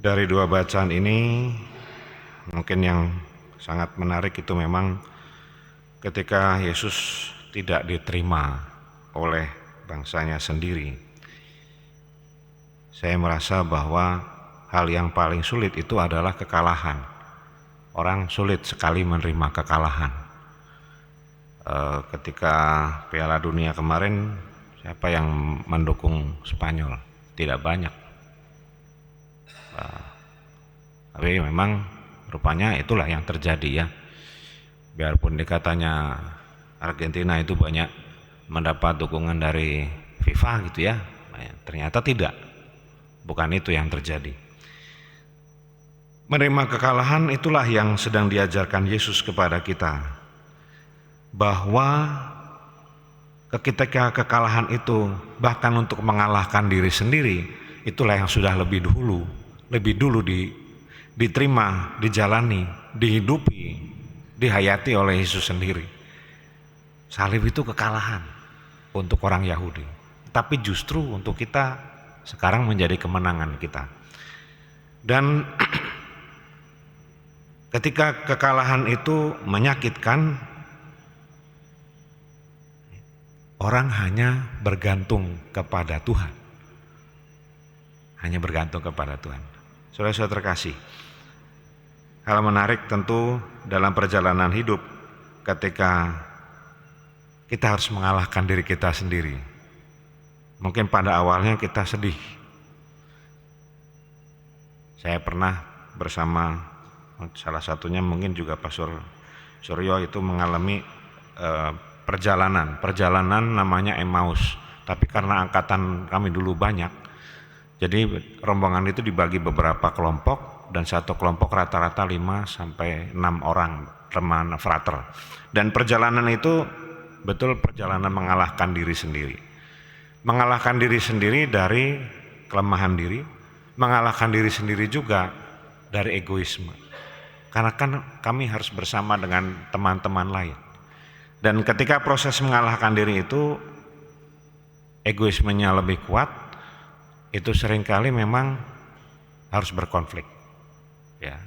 Dari dua bacaan ini mungkin yang sangat menarik itu memang ketika Yesus tidak diterima oleh bangsanya sendiri. Saya merasa bahwa hal yang paling sulit itu adalah kekalahan. Orang sulit sekali menerima kekalahan. Ketika Piala Dunia kemarin, siapa yang mendukung Spanyol? Tidak banyak. Tapi memang rupanya itulah yang terjadi ya. Biarpun dikatanya Argentina itu banyak mendapat dukungan dari FIFA gitu ya, ternyata tidak. Bukan itu yang terjadi. Menerima kekalahan itulah yang sedang diajarkan Yesus kepada kita. Bahwa ketika kekalahan itu bahkan untuk mengalahkan diri sendiri, itulah yang sudah lebih dulu diterima, dijalani, dihidupi, dihayati oleh Yesus sendiri. Salib itu kekalahan untuk orang Yahudi, tapi justru untuk kita sekarang menjadi kemenangan kita. Dan ketika kekalahan itu menyakitkan, orang hanya bergantung kepada Tuhan. Hanya bergantung kepada Tuhan. Saudara-saudara terkasih, hal menarik tentu dalam perjalanan hidup ketika kita harus mengalahkan diri kita sendiri. Mungkin pada awalnya kita sedih. Saya pernah bersama salah satunya mungkin juga Pastor Suryo itu mengalami perjalanan namanya Emmaus. Tapi karena angkatan kami dulu banyak, jadi rombongan itu dibagi beberapa kelompok dan satu kelompok rata-rata 5 sampai 6 orang teman frater. Dan perjalanan itu betul perjalanan mengalahkan diri sendiri. Mengalahkan diri sendiri dari kelemahan diri, mengalahkan diri sendiri juga dari egoisme. Karena kan kami harus bersama dengan teman-teman lain. Dan ketika proses mengalahkan diri itu egoismenya lebih kuat, itu seringkali memang harus berkonflik. Ya.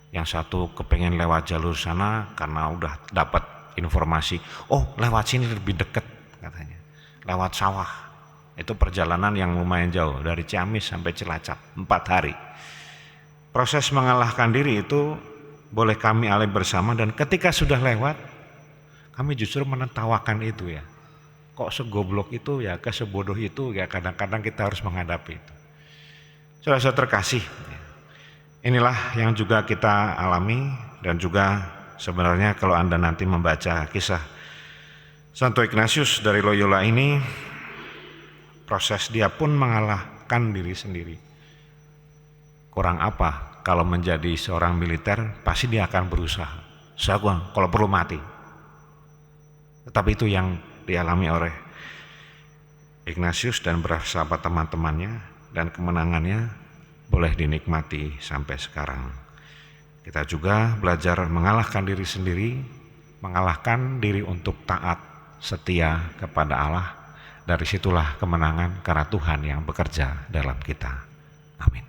Yang satu kepengen lewat jalur sana karena udah dapat informasi, oh lewat sini lebih dekat katanya. Lewat sawah. Itu perjalanan yang lumayan jauh dari Ciamis sampai Cilacap 4 hari. Proses mengalahkan diri itu boleh kami alami bersama, dan ketika sudah lewat kami justru menertawakan itu ya. Kok segoblok itu ya, sebodoh itu ya, kadang-kadang kita harus menghadapi itu. Saudara-saudara terkasih, inilah yang juga kita alami. Dan juga sebenarnya kalau Anda nanti membaca kisah Santo Ignatius dari Loyola ini, proses dia pun mengalahkan diri sendiri. Kurang apa kalau menjadi seorang militer, pasti dia akan berusaha. Kalau perlu mati. Tetapi itu yang dialami oleh Ignatius dan bersama teman-temannya, dan kemenangannya boleh dinikmati sampai sekarang. Kita juga belajar mengalahkan diri sendiri, mengalahkan diri untuk taat, setia kepada Allah. Dari situlah kemenangan karena Tuhan yang bekerja dalam kita. Amin.